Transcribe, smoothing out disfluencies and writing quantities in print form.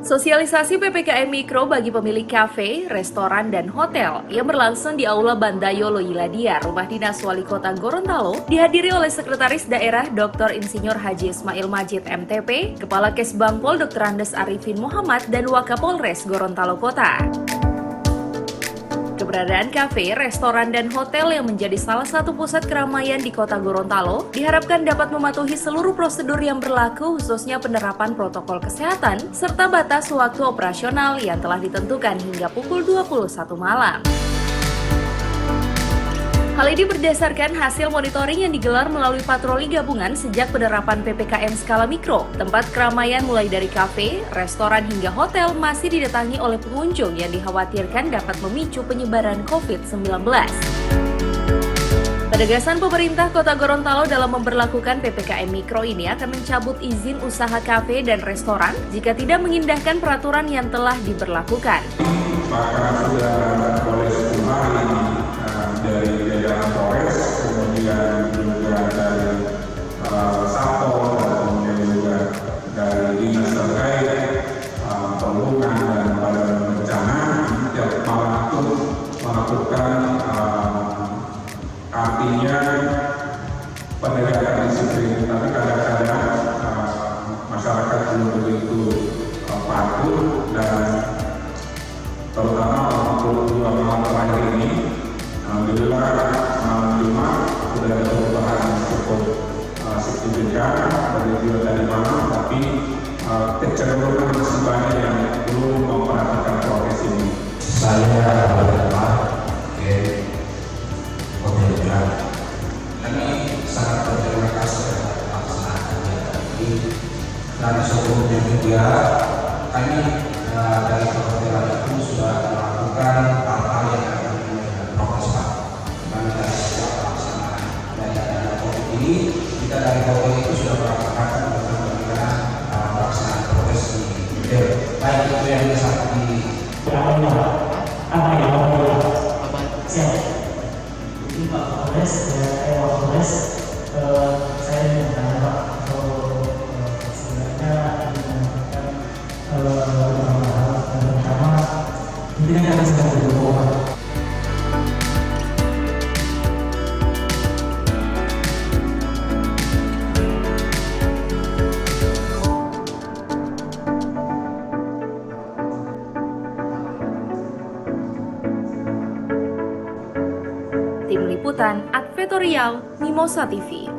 Sosialisasi PPKM Mikro bagi pemilik kafe, restoran, dan hotel yang berlangsung di Aula Bandayo Loyiladia, Rumah Dinas Wali Kota Gorontalo, dihadiri oleh Sekretaris Daerah Dr. Insinyur Haji Ismail Majid MTP, Kepala Kesbangpol Dr. Andes Arifin Muhammad, dan Wakapolres Gorontalo Kota. Keberadaan kafe, restoran, dan hotel yang menjadi salah satu pusat keramaian di kota Gorontalo diharapkan dapat mematuhi seluruh prosedur yang berlaku khususnya penerapan protokol kesehatan serta batas waktu operasional yang telah ditentukan hingga pukul 21 malam. Hal ini berdasarkan hasil monitoring yang digelar melalui patroli gabungan sejak penerapan PPKM skala mikro. Tempat keramaian mulai dari kafe, restoran hingga hotel masih didatangi oleh pengunjung yang dikhawatirkan dapat memicu penyebaran COVID-19. Penegasan pemerintah Kota Gorontalo dalam memberlakukan PPKM Mikro ini akan mencabut izin usaha kafe dan restoran jika tidak mengindahkan peraturan yang telah diberlakukan. Maka sudah oleh kemarin dari jajaran Polres, kemudian juga dari Satpol, dan kemudian juga dari dinas terkait, perhubungan dan badan bencana tiap waktu melakukan artinya penegakan disiplin. Tapi kadang-kadang masyarakat belum begitu patuh dan terutama 22 malam terakhir ini, alhamdulillah malam Jumat sudah ada perubahan yang cukup signifikan dari malam, tapi kecenderungan masih banyak yang belum memperhatikan prokes ini. Saya berterima kasih pemerintah. Kami sangat berterima kasih atas pelaksanaannya tadi. Dan sebelumnya juga kami dari perhotelan itu sudah melakukan hal-hal yang akan dengan prokes dan dari setiap pelaksanaan dari adanya COVID ini, kita dari hotel itu sudah melakukan bagaimana pelaksanaan prokes di hotel. Baik itu yang bisa di Ini Pak Kapolres, Wakapolres, saya minta Pak untuk sebenarnya mendapatkan pertama ini akan sedang berdoa. Tim Liputan Advertorial Mimosa TV.